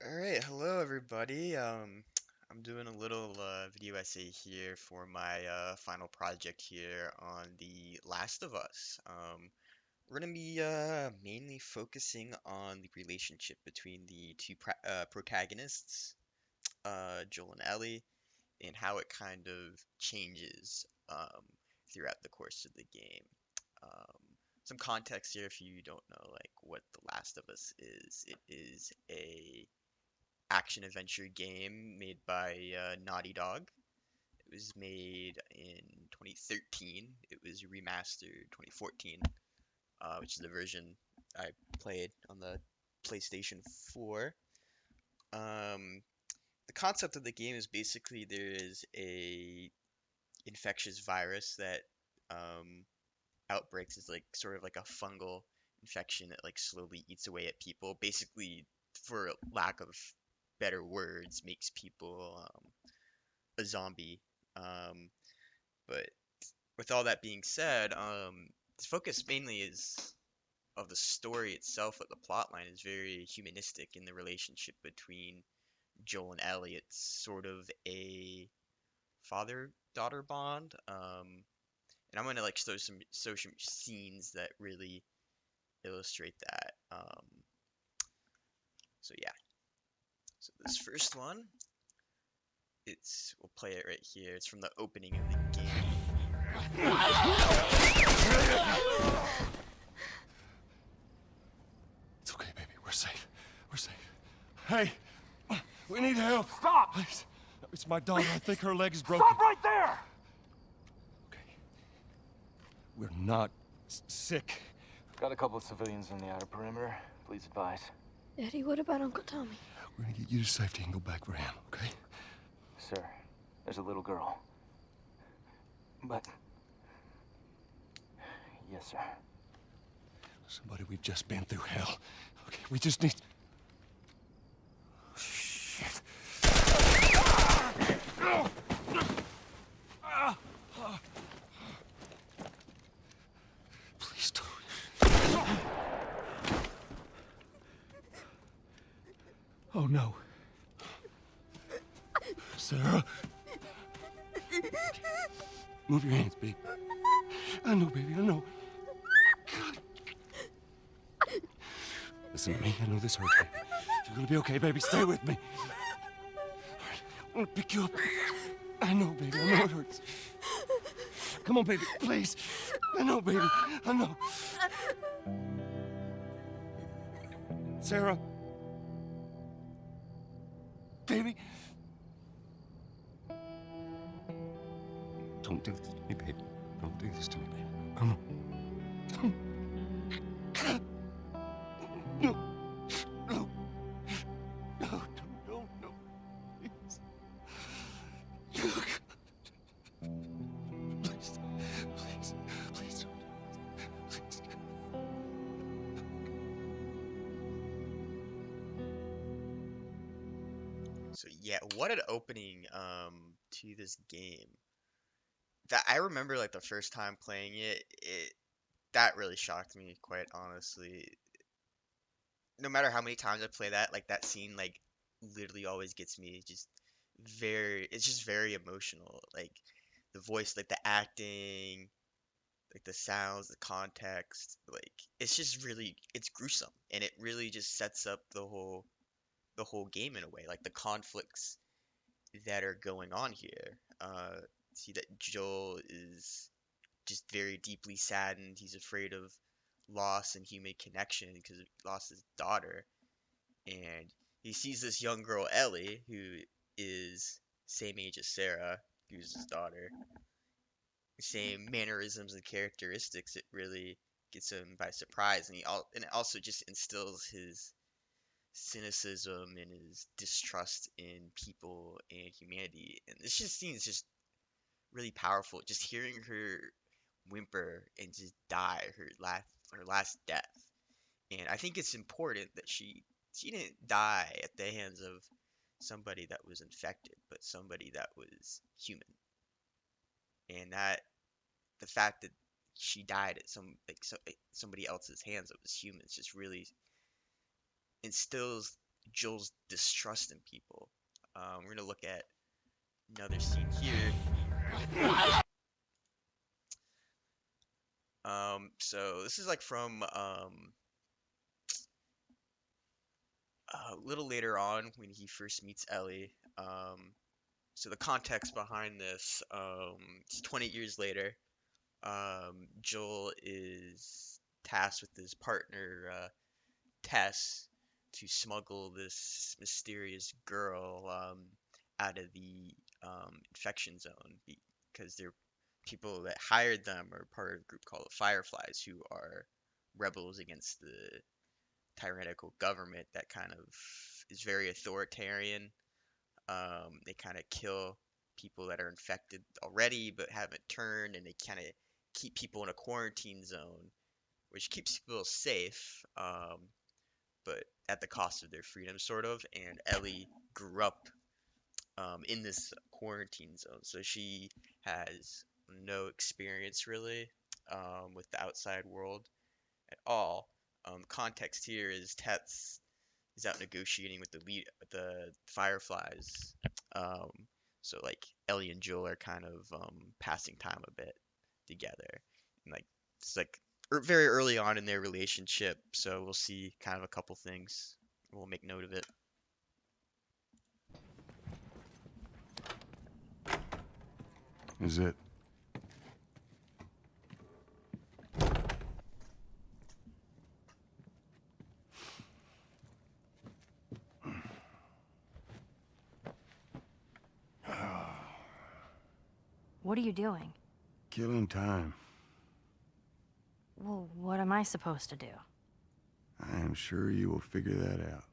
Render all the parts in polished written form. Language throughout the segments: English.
All right, hello everybody. I'm doing a little video essay here for my final project here on The Last of Us. We're gonna be mainly focusing on the relationship between the two protagonists, Joel and Ellie, and how it kind of changes throughout the course of the game. Um, some context here if you don't know like what The Last of Us is. It is a action adventure game made by Naughty Dog. It was made in 2013. It was remastered 2014, which is the version I played on the PlayStation 4. Um, the concept of the game is basically there is a infectious virus that um, outbreaks is like sort of like a fungal infection that like slowly eats away at people. Basically, for lack of better words, makes people a zombie. Um, but with all that being said, the focus mainly is of the story itself, but the plot line is very humanistic in the relationship between Joel and Ellie. It's sort of a father-daughter bond. And I'm gonna like show some social scenes that really illustrate that. So yeah. So this first one, we'll play it right here. It's from the opening of the game. It's okay, baby. We're safe. We're safe. Hey, we need help. Stop! Please. It's my daughter. I think her leg is broken. Stop right there! Okay. We're not sick. Got a couple of civilians on the outer perimeter. Please advise. Eddie, what about Uncle Tommy? We're gonna get you to safety and go back for him, okay? Sir, there's a little girl. But... Yes, sir. Somebody, we've just been through hell. Okay, we just need... Shit. Please don't. Oh, no. Sarah. Move your hands, baby. I know, baby, I know. God. Listen to me. I know this hurts, baby. You're gonna be okay, baby. Stay with me. All right, I'm gonna pick you up. I know, baby. I know it hurts. Come on, baby, please. I know, baby. I know. Sarah. Baby. Don't do this to me, baby. Don't do this to me, baby. Come on. No. No. No, no, no. Please. Please. Please. Please don't. Please. So yeah, what an opening to this game. That I remember like the first time playing it that really shocked me quite honestly. No matter how many times I play that, like that scene like literally always gets me just it's just very emotional. Like the voice, like the acting, like the sounds, the context, like it's just really it's gruesome and it really just sets up the whole game in a way, like the conflicts that are going on here. See that Joel is just very deeply saddened. He's afraid of loss and human connection because he lost his daughter. And he sees this young girl, Ellie, who is same age as Sarah, who's his daughter. Same mannerisms and characteristics. It really gets him by surprise, and it also just instills his cynicism and his distrust in people and humanity. And this just seems just really powerful. Just hearing her whimper and just die her last death. And I think it's important that she didn't die at the hands of somebody that was infected, but somebody that was human. And that the fact that she died at somebody else's hands that was human just really instills Joel's distrust in people. We're gonna look at another scene here. So this is like from a little later on when he first meets Ellie. So the context behind this, it's 20 years later. Joel is tasked with his partner Tess to smuggle this mysterious girl out of the infection zone because they're people that hired them are part of a group called the Fireflies, who are rebels against the tyrannical government that kind of is very authoritarian. They kind of kill people that are infected already but haven't turned, and they kind of keep people in a quarantine zone, which keeps people safe, but at the cost of their freedom, sort of. And Ellie grew up in this quarantine zone, so she has no experience really with the outside world at all. Context here is Tets is out negotiating with the Fireflies. Um, so like Ellie and Joel are kind of passing time a bit together, and like it's like very early on in their relationship. So we'll see kind of a couple things. We'll make note of it. Is it? What are you doing? Killing time. Well, what am I supposed to do? I am sure you will figure that out.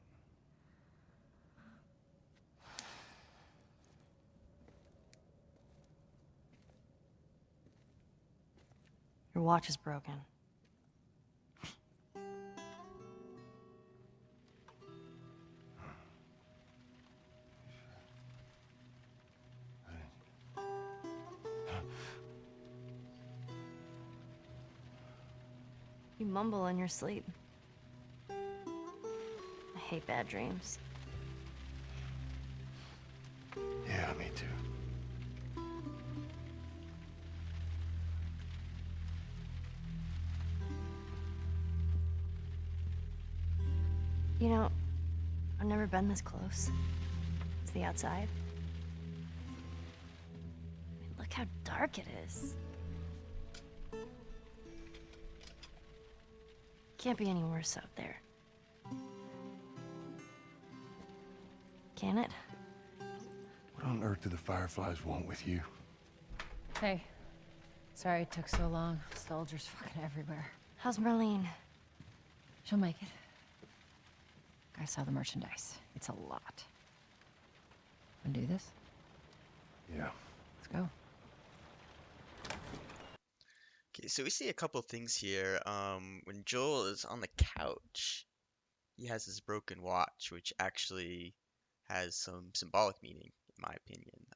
Your watch is broken. You mumble in your sleep. I hate bad dreams. Yeah, me too. You know, I've never been this close. It's the outside. I mean, look how dark it is. Can't be any worse out there. Can it? What on earth do the Fireflies want with you? Hey. Sorry it took so long. Soldiers fucking everywhere. How's Marlene? She'll make it. I saw the merchandise. It's a lot. Wanna do this? Yeah. Let's go. Okay, so we see a couple things here. When Joel is on the couch, he has his broken watch, which actually has some symbolic meaning, in my opinion.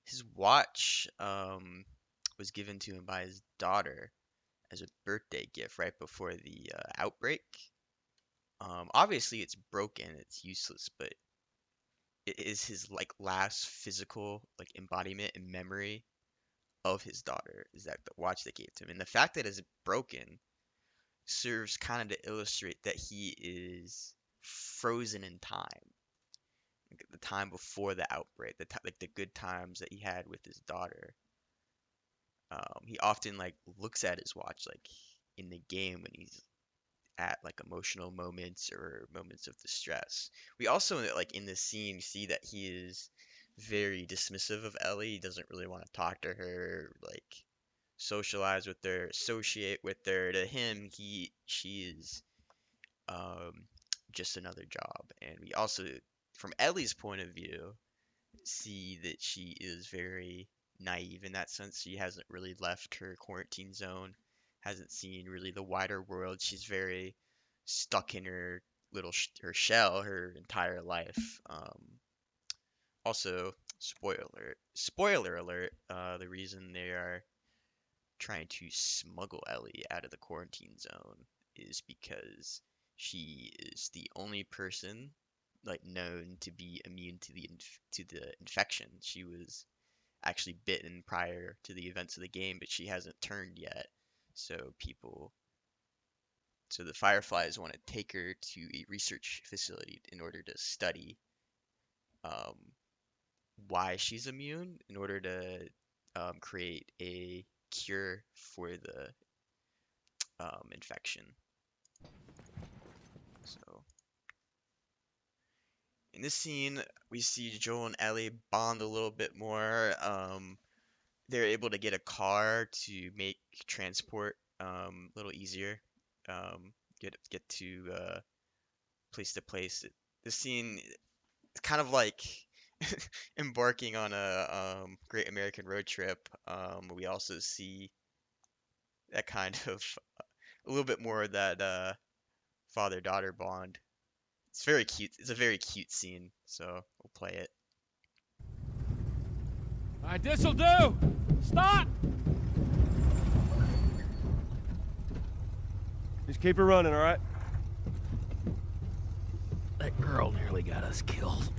His watch was given to him by his daughter as a birthday gift right before the outbreak. Obviously, it's broken, it's useless, but it is his like last physical like embodiment and memory of his daughter. Is that the watch they gave to him? And the fact that it's broken serves kind of to illustrate that he is frozen in time, like the time before the outbreak, like the good times that he had with his daughter. He often like looks at his watch like in the game when he's at like emotional moments or moments of distress. We also like in this scene see that he is very dismissive of Ellie. He doesn't really want to talk to her, like socialize with her, associate with her. To him, she is um just another job. And we also, from Ellie's point of view, see that she is very naive in that sense. She hasn't really left her quarantine zone, hasn't seen really the wider world. She's very stuck in her her shell her entire life. Also, spoiler alert. The reason they are trying to smuggle Ellie out of the quarantine zone is because she is the only person like known to be immune to the infection. She was actually bitten prior to the events of the game, but she hasn't turned yet. So so the Fireflies want to take her to a research facility in order to study um, why she's immune, in order to create a cure for the infection. So in this scene, we see Joel and Ellie bond a little bit more. They're able to get a car to make transport a little easier. Get to place to place. This scene is kind of like embarking on a Great American Road Trip. We also see that kind of a little bit more of that father-daughter bond. It's very cute. It's a very cute scene, so we'll play it. All right, this'll do. Stop. Just keep her running, all right? That girl nearly got us killed.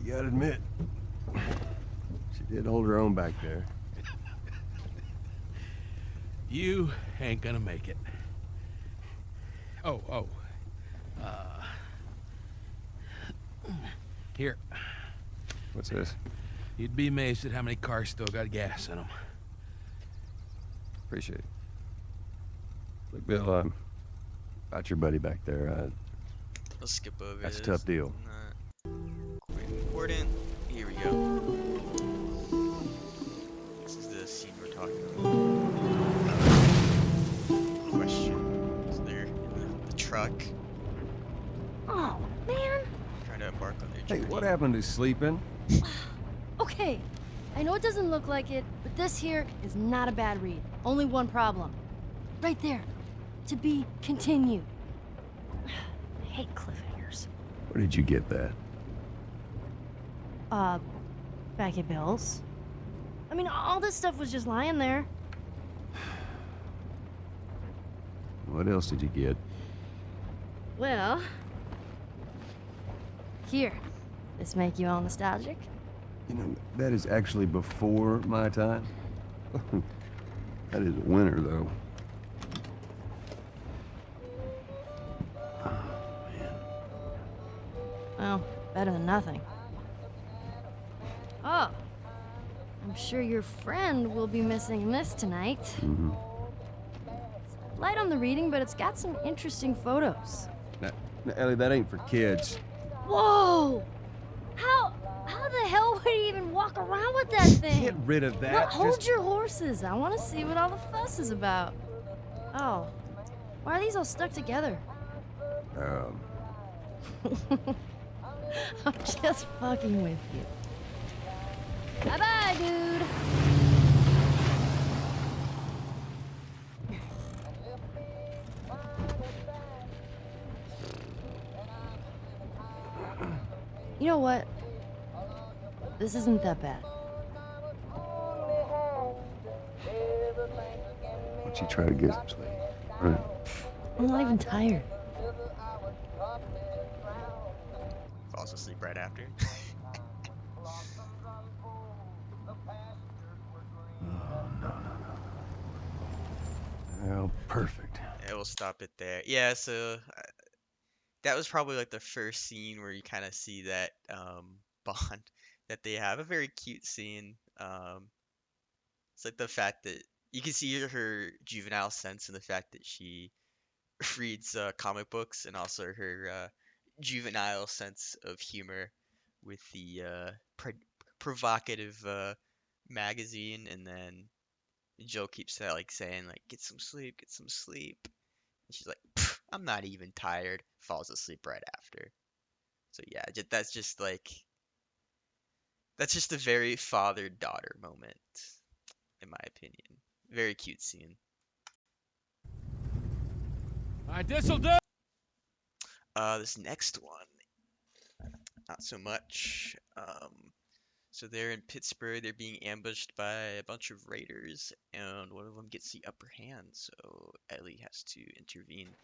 You gotta admit, she did hold her own back there. You ain't gonna make it. Oh. Uh. Here. What's this? You'd be amazed at how many cars still got gas in them. Appreciate it. Look, Bill, about your buddy back there. Let's skip over That's a this. tough deal. Not quite important. Here we go. This is the scene we're talking about. Question. So they're in the truck Oh, man. trying to embark on their Hey, journey. what happened to sleeping? Okay, I know it doesn't look like it, but this here is not a bad read. Only one problem. Right there. To be continued. I hate cliffhangers. Where did you get that? Back at Bill's. I mean, all this stuff was just lying there. What else did you get? Well... Here. This make you all nostalgic? You know, that is actually before my time. That is winter, though. Well, better than nothing. Oh. I'm sure your friend will be missing this tonight. Mm-hmm. It's light on the reading, but it's got some interesting photos. Now, Ellie, that ain't for kids. Whoa! How the hell would he even walk around with that thing? Get rid of that. Well, hold Just- your horses. I want to see what all the fuss is about. Oh. Why are these all stuck together? I'm just fucking with you. Bye-bye, dude. You know what? This isn't that bad. Why don't you try to get some sleep? All right. I'm not even tired. Falls asleep right after. Oh, perfect. Yeah, we'll stop it there. Yeah, so that was probably like the first scene where you kind of see that bond that they have. A very cute scene. It's like the fact that you can see her juvenile sense in the fact that she reads comic books, and also her juvenile sense of humor with the provocative magazine. And then Joe keeps like saying like, get some sleep," and she's like, "Pff, I'm not even tired." Falls asleep right after. So yeah, that's just a very father-daughter moment, in my opinion. Very cute scene. All right, this'll do. This next one, not so much. So they're in Pittsburgh. They're being ambushed by a bunch of raiders, and one of them gets the upper hand. So Ellie has to intervene.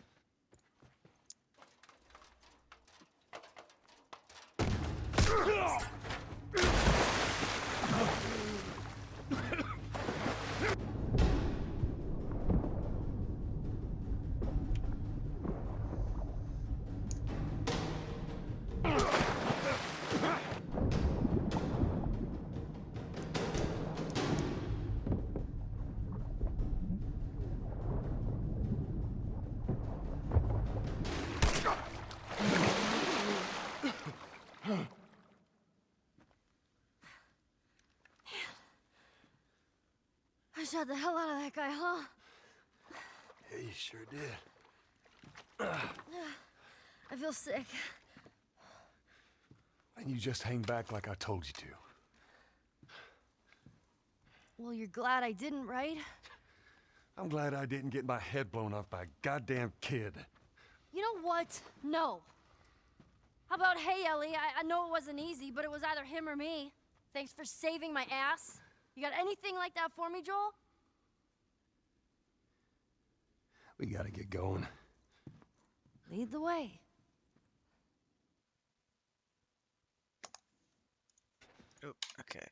I shot the hell out of that guy, huh? Yeah, you sure did. I feel sick. And you just hang back like I told you to. Well, you're glad I didn't, right? I'm glad I didn't get my head blown off by a goddamn kid. You know what? No. How about, hey, Ellie, I know it wasn't easy, but it was either him or me. Thanks for saving my ass. You got anything like that for me, Joel? We gotta get going. Lead the way. Oh, okay.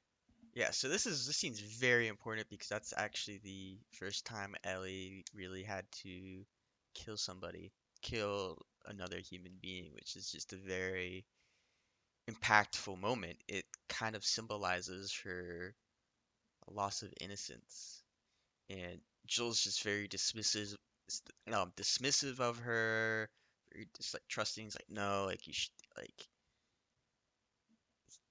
Yeah, so this scene's very important because that's actually the first time Ellie really had to kill somebody, kill another human being, which is just a very impactful moment. It kind of symbolizes her loss of innocence, and Joel's just very dismissive of her, very just like trusting. He's like, no, like you should like.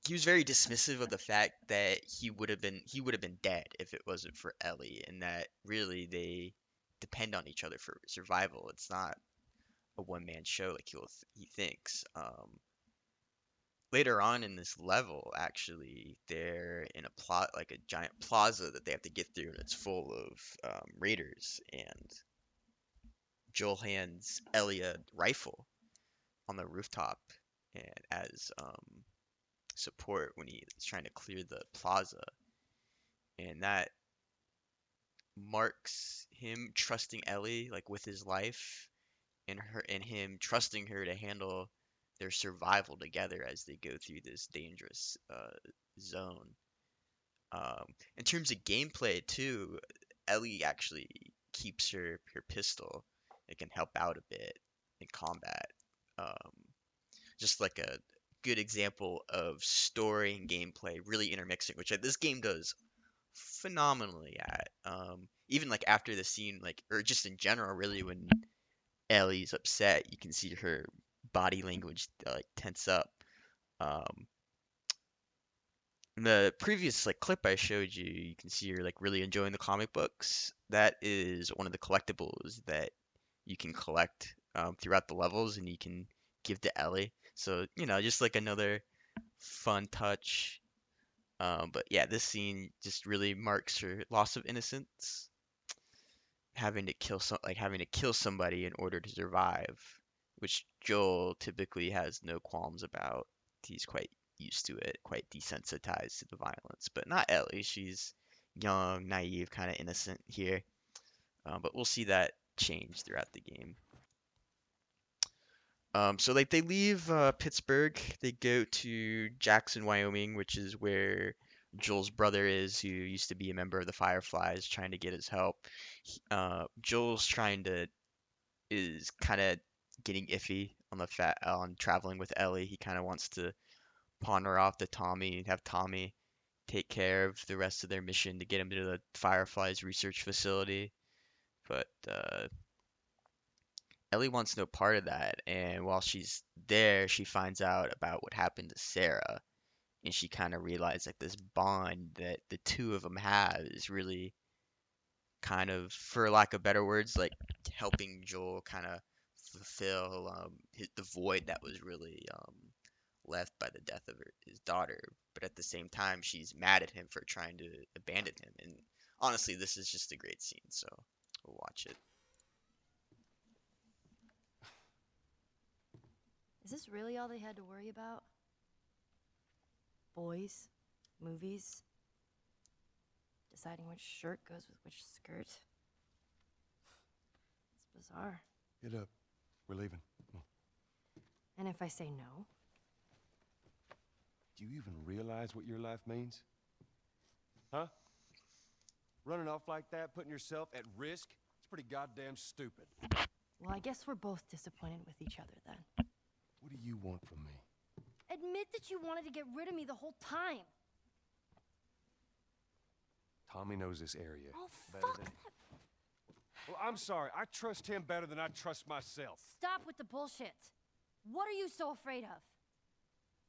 He was very dismissive of the fact that he would have been dead if it wasn't for Ellie, and that really they depend on each other for survival. It's not a one man show like he thinks. Later on in this level, actually, they're in a plot like a giant plaza that they have to get through, and it's full of raiders. And Joel hands Ellie a rifle on the rooftop, and as support when he's trying to clear the plaza, and that marks him trusting Ellie like with his life, and him trusting her to handle their survival together as they go through this dangerous zone. In terms of gameplay too, Ellie actually keeps her pistol. It can help out a bit in combat. Um, just like a good example of story and gameplay really intermixing, which this game does phenomenally at. Even like after the scene, like or just in general, really when Ellie's upset, you can see her body language like tense up. Um, in the previous like clip I showed you, you can see her like really enjoying the comic books. That is one of the collectibles that you can collect throughout the levels, and you can give to Ellie. So just like another fun touch. But yeah, this scene just really marks her loss of innocence, having to kill somebody in order to survive, which Joel typically has no qualms about. He's quite used to it, quite desensitized to the violence, but not Ellie. She's young, naive, kind of innocent here. But we'll see that change throughout the game. So like they leave Pittsburgh, they go to Jackson, Wyoming, which is where Joel's brother is, who used to be a member of the Fireflies, trying to get his help. Joel's trying to is kind of getting iffy on on traveling with Ellie. He kind of wants to pawn her off to Tommy and have Tommy take care of the rest of their mission to get him to the Fireflies research facility. But Ellie wants no part of that, and while she's there, she finds out about what happened to Sarah, and she kind of realizes like this bond that the two of them have is really kind of, for lack of better words, like helping Joel kind of fulfill the void that was really left by the death of his daughter. But at the same time, she's mad at him for trying to abandon him. And honestly, this is just a great scene, so we'll watch it. Is this really all they had to worry about? Boys, movies, deciding which shirt goes with which skirt. It's bizarre. Get up. We're leaving. Come on. And if I say no? Do you even realize what your life means? Huh? Running off like that, putting yourself at risk? It's pretty goddamn stupid. Well, I guess we're both disappointed with each other then. What do you want from me? Admit that you wanted to get rid of me the whole time. Tommy knows this area. Oh, better fuck than... that. Well, I'm sorry. I trust him better than I trust myself. Stop with the bullshit. What are you so afraid of?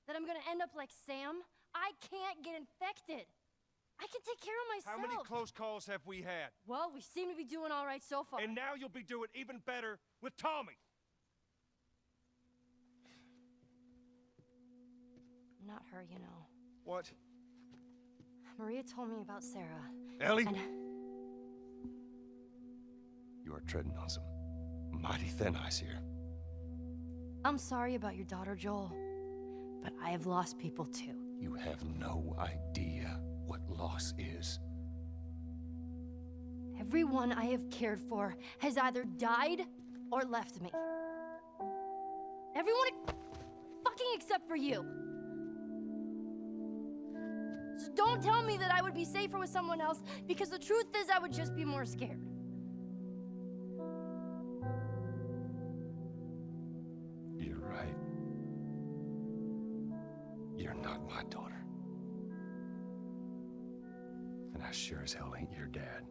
That I'm gonna end up like Sam? I can't get infected. I can take care of myself. How many close calls have we had? Well, we seem to be doing all right so far. And now you'll be doing even better with Tommy. Not her, you know. What? Maria told me about Sarah. Ellie? And You are treading on some mighty thin ice here. I'm sorry about your daughter, Joel. But I have lost people too. You have no idea what loss is. Everyone I have cared for has either died or left me. Everyone fucking except for you. So don't tell me that I would be safer with someone else, because the truth is I would just be more scared. You're right. You're not my daughter. And I sure as hell ain't your dad.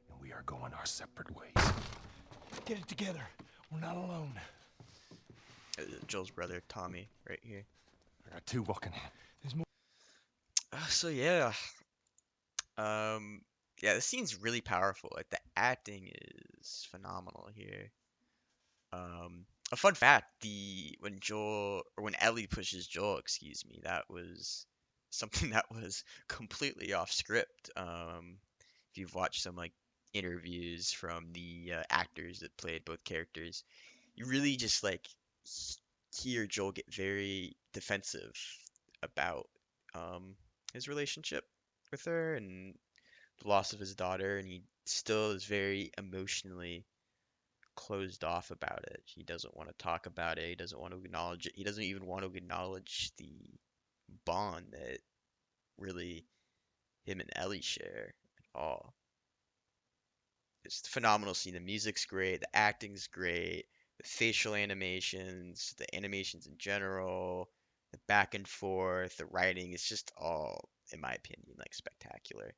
And we are going our separate ways. Get it together. We're not alone. Joel's brother, Tommy, right here. I got two walking in. There's more. So yeah, yeah, this scene's really powerful. Like the acting is phenomenal here. A fun fact: when Ellie pushes Joel, excuse me, that was something that was completely off script. If you've watched some like interviews from the actors that played both characters, you really just like hear Joel get very defensive about his relationship with her and the loss of his daughter, and he still is very emotionally closed off about it. He doesn't want to talk about it. He doesn't want to acknowledge it. He doesn't even want to acknowledge the bond that really him and Ellie share at all. It's a phenomenal scene. The music's great. The acting's great. The facial animations, the animations in general, the back and forth, the writing is just all, in my opinion, like spectacular.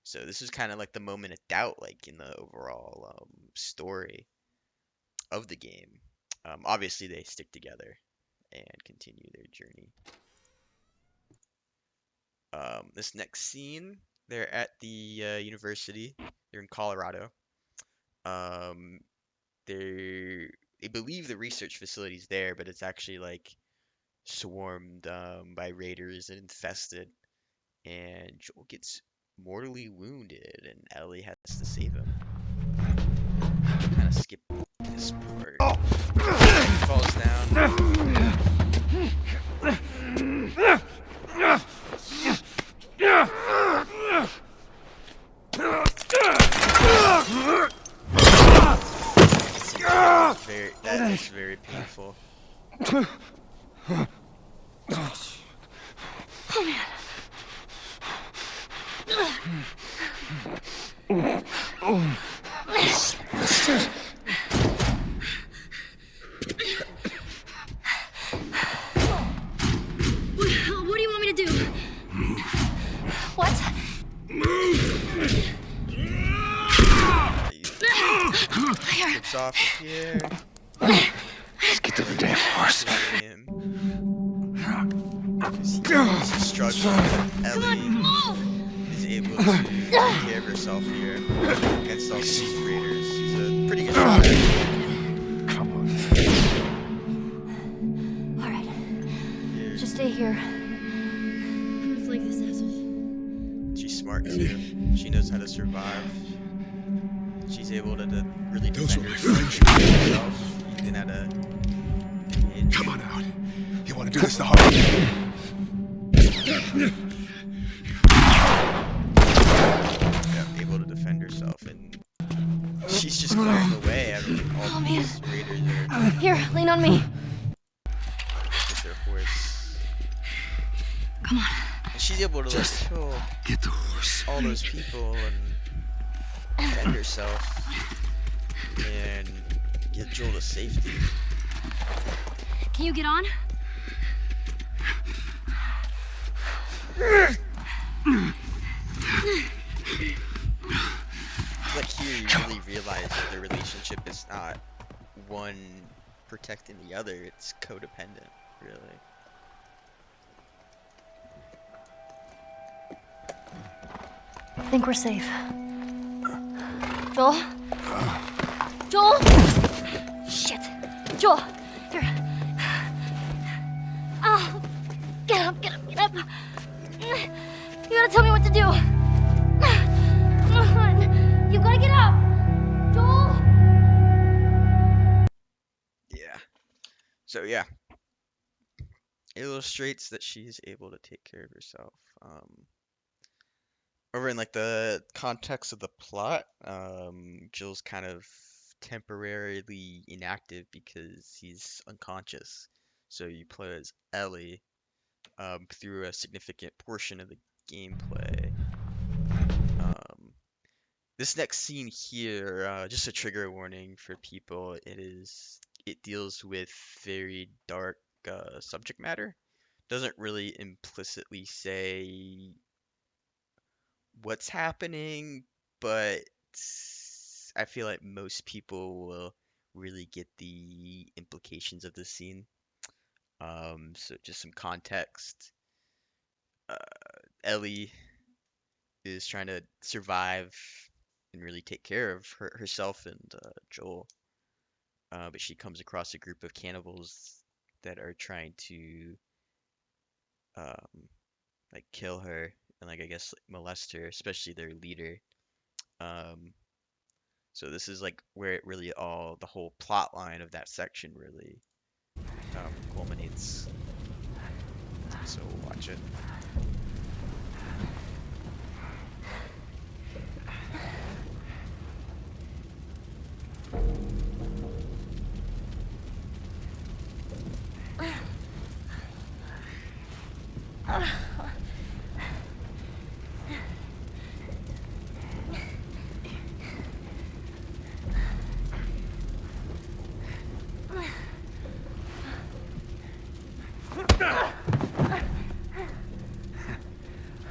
So this is kind of like the moment of doubt, like in the overall story of the game. Obviously, they stick together and continue their journey. This next scene, they're at the university. They're in Colorado. They believe the research facility's there, but it's actually like swarmed by raiders and infested. And Joel gets mortally wounded, and Ellie has to save him. Kind of skip this part. He falls down. That is very painful. What do you want me to do? What? Gets off here. Let's get to the damn horse. He's struggling. Ellie is able to take care of herself here against all these raiders. She's a pretty good shot. Come on. Alright. Just stay here. I'm gonna flank this asshole. She's smart too. She knows how to survive. She's able to really defend herself, even at a age. Come on out. You want to do this the hard way? Yeah, able to defend herself, and she's just clearing the way. All these raiders are. Here, lean on me. Come on. And she's able to like Just kill get the horse. all those people and defend herself and get Joel to safety. Can you get on? It's like here you really realize that the relationship is not one protecting the other, it's codependent, really. I think we're safe. Joel? Joel? Shit. Joel, here. Oh, get up, get up, get up. You gotta tell me what to do. Come on. You gotta get up. Joel? Yeah. So yeah, it illustrates that she's able to take care of herself. Over in like the context of the plot, Jill's kind of temporarily inactive because he's unconscious. So you play as Ellie through a significant portion of the gameplay. Um, this next scene here, just a trigger warning for people. It deals with very dark subject matter. Doesn't really implicitly say what's happening, but I feel like most people will really get the implications of this scene. So just some context. Uh, Ellie is trying to survive and really take care of herself and Joel, but she comes across a group of cannibals that are trying to um, like kill her and like I guess like, molest her, especially their leader. Um, So this is like where it really all the whole plot line of that section really culminates. So we'll watch it.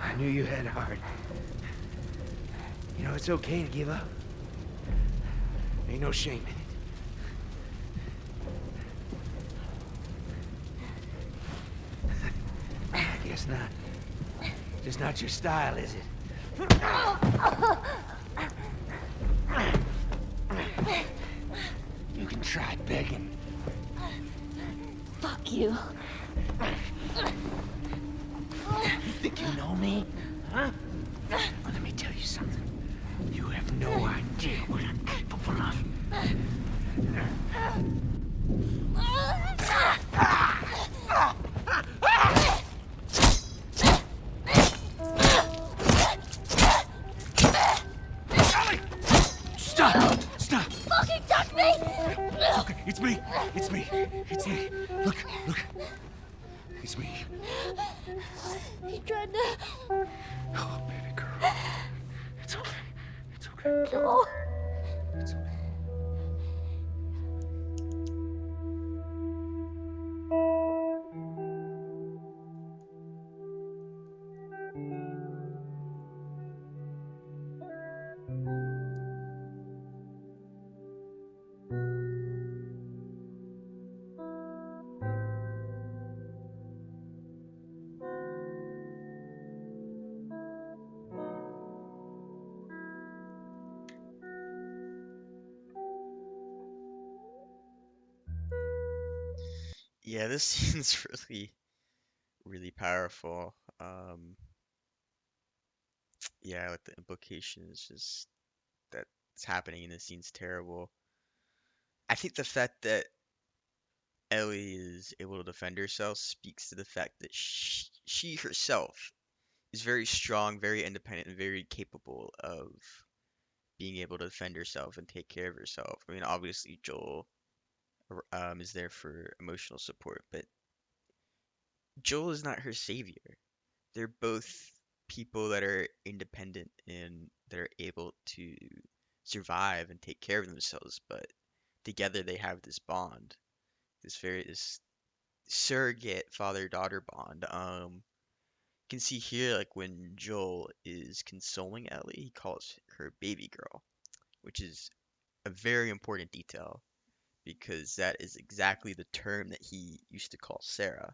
I knew you had heart. You know, it's okay to give up. Ain't no shame in it. I guess not. Just not your style, is it? You can try begging. Fuck you. You think you know me? Huh? Well, let me tell you something. You have no idea what I'm capable of. Ellie! Stop! Stop! Fucking touch me! It's okay. It's me. It's me. It's me. Look. It's me. He tried to... Oh, baby girl. It's okay. It's okay. Joel. It's okay. Yeah, this scene's really powerful. Yeah, like the implications just that's happening in this scene's terrible. I think the fact that Ellie is able to defend herself speaks to the fact that she herself is very strong, very independent, and very capable of being able to defend herself and take care of herself. I mean, obviously Joel is there for emotional support, but Joel is not her savior. they're both people that are independent and that are able to survive and take care of themselves, but together they have this bond, this surrogate father-daughter bond. You can see here, like when Joel is consoling Ellie, he calls her baby girl, which is a very important detail because that is exactly the term that he used to call Sarah.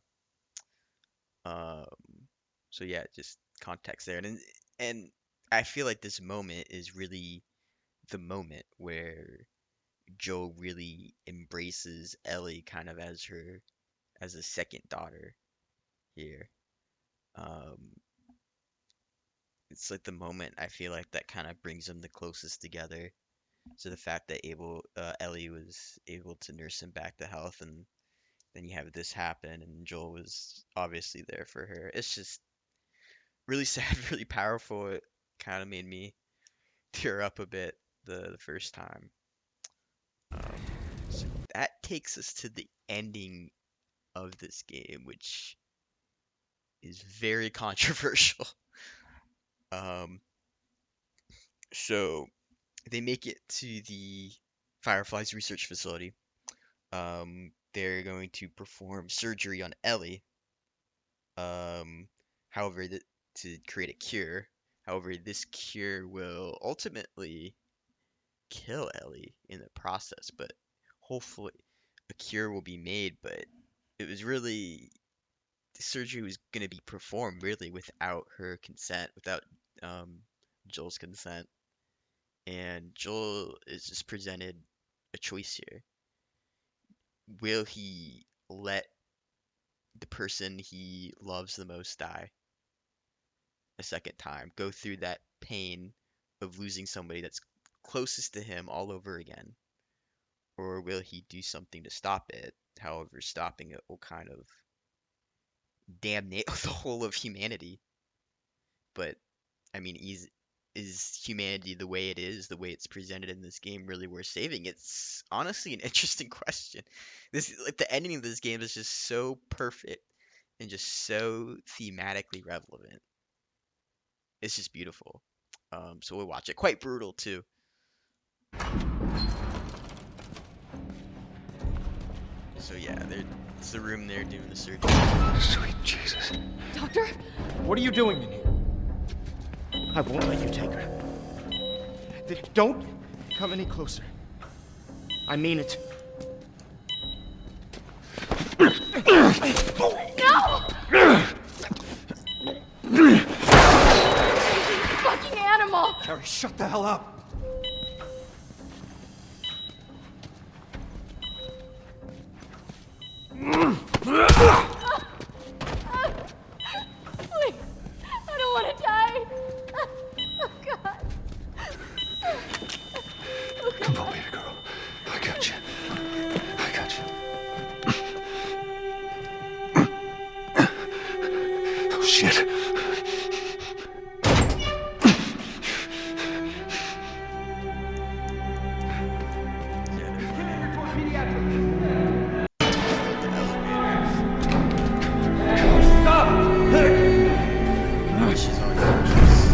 Um, so yeah, just context there, and I feel like this moment is really the moment where Joel really embraces Ellie kind of as a second daughter here. Um, it's like the moment I feel like that kind of brings them the closest together. So the fact that Ellie was able to nurse him back to health, and then you have this happen, and Joel was obviously there for her. It's just really sad, really powerful. It kind of made me tear up a bit the first time. So that takes us to the ending of this game, which is very controversial. Um, so they make it to the Fireflies research facility. They're going to perform surgery on Ellie. Um, however, to create a cure. However, this cure will ultimately kill Ellie in the process, but hopefully a cure will be made. But it was really the surgery was going to be performed really without her consent, without um, Joel's consent. And Joel is just presented a choice here. Will he let the person he loves the most die a second time, go through that pain of losing somebody that's closest to him all over again? Or will he do something to stop it? However, stopping it will kind of damnate the whole of humanity. But I mean, is humanity the way it is, the way it's presented in this game, really worth saving? It's honestly an interesting question. This like the ending of this game is just so perfect and just so thematically relevant. It's just beautiful. So we'll watch it. Quite brutal too. So yeah, it's the room they're doing the surgery. Sweet Jesus. Doctor? What are you doing in here? I won't let you take her. Don't come any closer. I mean it. Fucking animal! Carrie, shut the hell up. Please, I don't want to die. Oh, God. Come on, baby girl. I got you. I got you. Oh, shit. She's unconscious.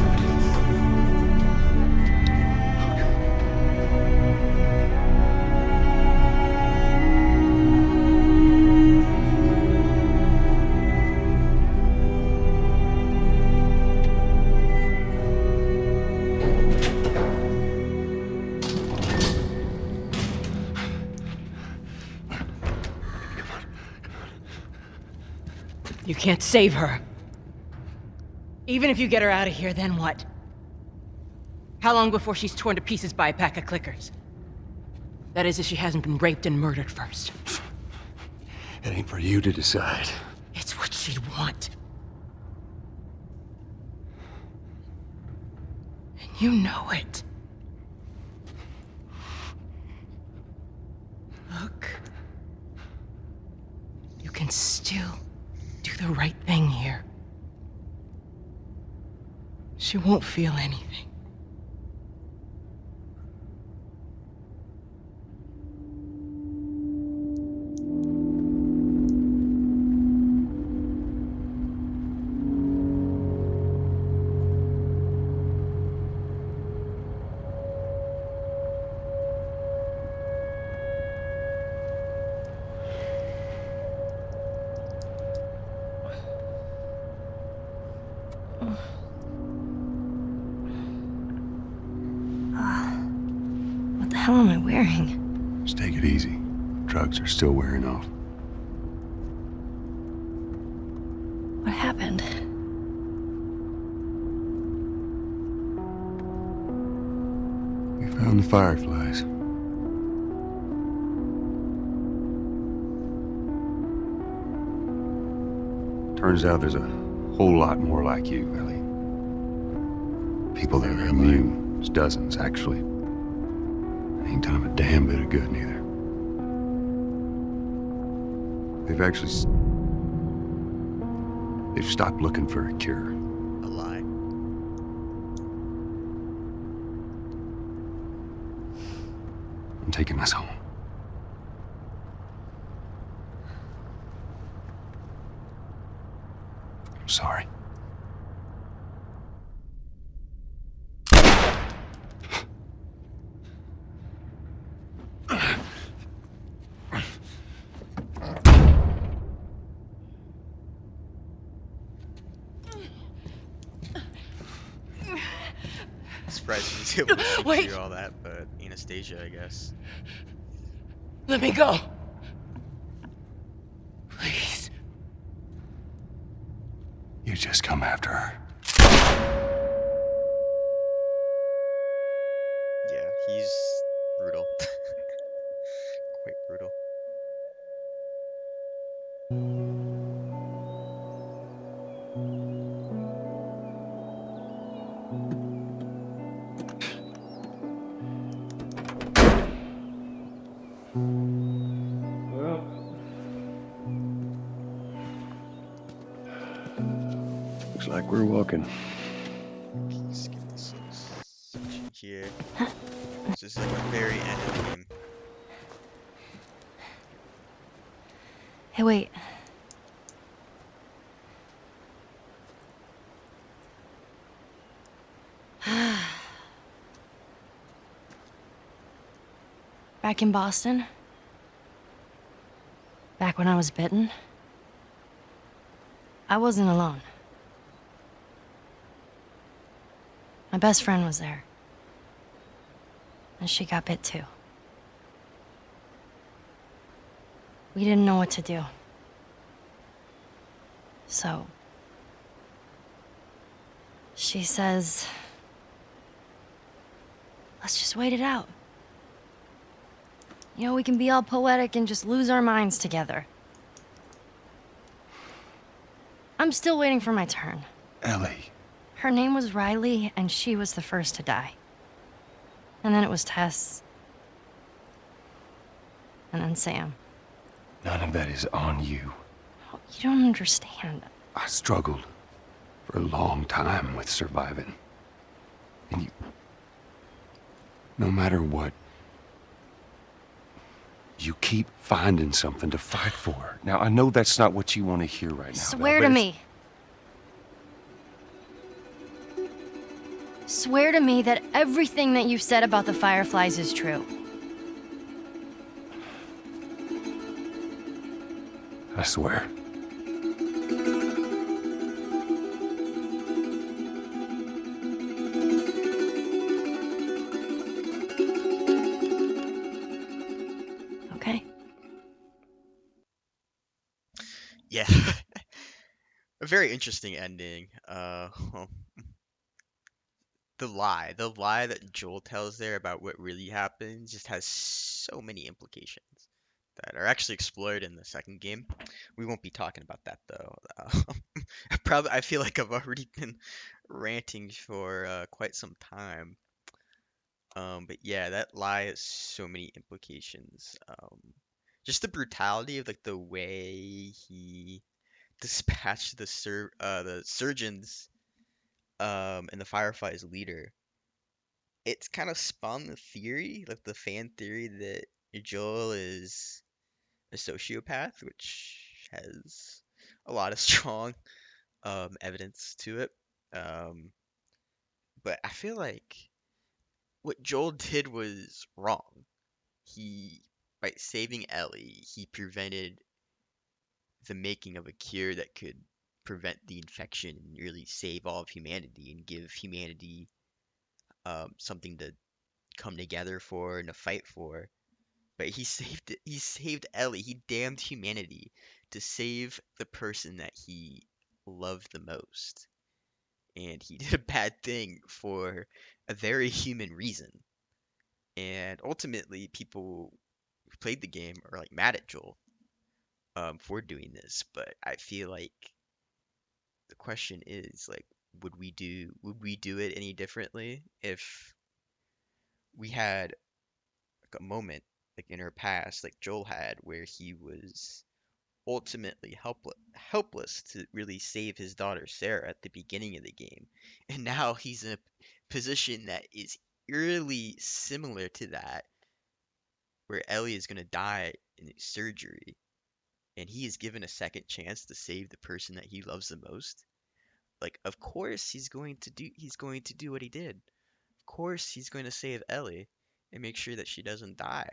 You can't save her. Even if you get her out of here, then what? How long before she's torn to pieces by a pack of clickers? That is, if she hasn't been raped and murdered first. It ain't for you to decide. It's what she'd want. And you know it. Look. You can still do the right thing here. She won't feel anything. hell am I wearing? Just take it easy. Drugs are still wearing off. What happened? We found the fireflies. Turns out there's a whole lot more like you, Ellie. People that are immune. There's dozens, actually. Ain't done 'em a damn bit of good, neither. They've stopped looking for a cure. A lie. I'm taking us home. I'm sorry. Surprised he was able to shoot Wait. through all that, but Anastasia, I guess. Let me go. Please. You just come after her. Yeah, he's brutal. Quite brutal. Looks like we're walking. Let's get this little section here. This is like the very end of the game. Hey, wait. Back in Boston? Back when I was bitten? I wasn't alone. My best friend was there. And she got bit too. We didn't know what to do. So... she says... let's just wait it out. You know, we can be all poetic and just lose our minds together. I'm still waiting for my turn. Ellie. Her name was Riley, and she was the first to die. And then it was Tess. And then Sam. None of that is on you. Oh, you don't understand. I struggled for a long time with surviving. And you... no matter what, you keep finding something to fight for. Now, I know that's not what you want to hear right now. Swear Belle, to but it's- me. Swear to me that everything that you said about the Fireflies is true. I swear. Okay? Yeah. A very interesting ending. The lie that Joel tells there about what really happened just has so many implications that are actually explored in the second game. We won't be talking about that though. I feel like I've already been ranting for quite some time. But yeah, that lie has so many implications. Just the brutality of like the way he dispatched the surgeons and the Fireflies leader. It's kind of spawned the theory, like the fan theory that Joel is a sociopath, which has a lot of strong evidence to it. Um, but I feel like what Joel did was wrong. He, by saving Ellie, he prevented the making of a cure that could prevent the infection and really save all of humanity and give humanity something to come together for and to fight for. But he saved Ellie. He damned humanity to save the person that he loved the most. And he did a bad thing for a very human reason. And ultimately, people who played the game are like mad at Joel for doing this. But I feel like the question is like, would we do it any differently if we had like a moment like in our past, like Joel had, where he was ultimately helpless to really save his daughter Sarah at the beginning of the game, and now he's in a position that is eerily similar to that, where Ellie is going to die in surgery, and he is given a second chance to save the person that he loves the most. Like, of course he's going to do what he did. Of course he's going to save Ellie and make sure that she doesn't die.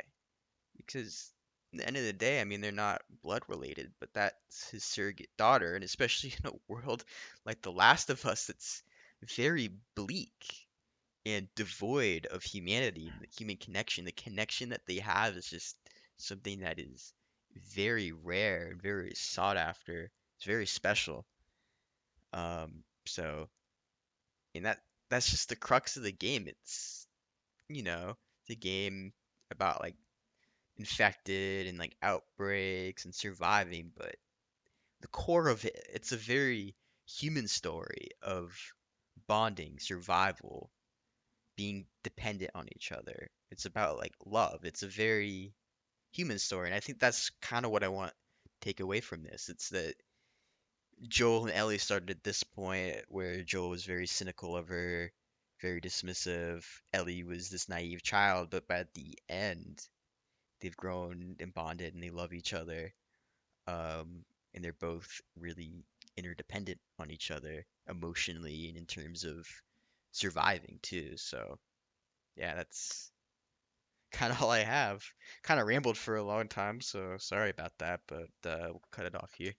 Because at the end of the day, I mean, they're not blood related, but that's his surrogate daughter, and especially in a world like The Last of Us that's very bleak and devoid of humanity, the human connection. The connection that they have is just something that is very rare and very sought after. It's very special. So, and that's just the crux of the game. It's, the game about like infected and like outbreaks and surviving, but the core of it, it's a very human story of bonding, survival, being dependent on each other. It's about like love. It's a very human story, and I think that's kind of what I want to take away from this. It's that Joel and Ellie started at this point where Joel was very cynical of her, very dismissive. Ellie was this naive child, but by the end, they've grown and bonded and they love each other. And they're both really interdependent on each other emotionally and in terms of surviving too. So yeah, that's kind of all I have. Kind of rambled for a long time, so sorry about that, but we'll cut it off here.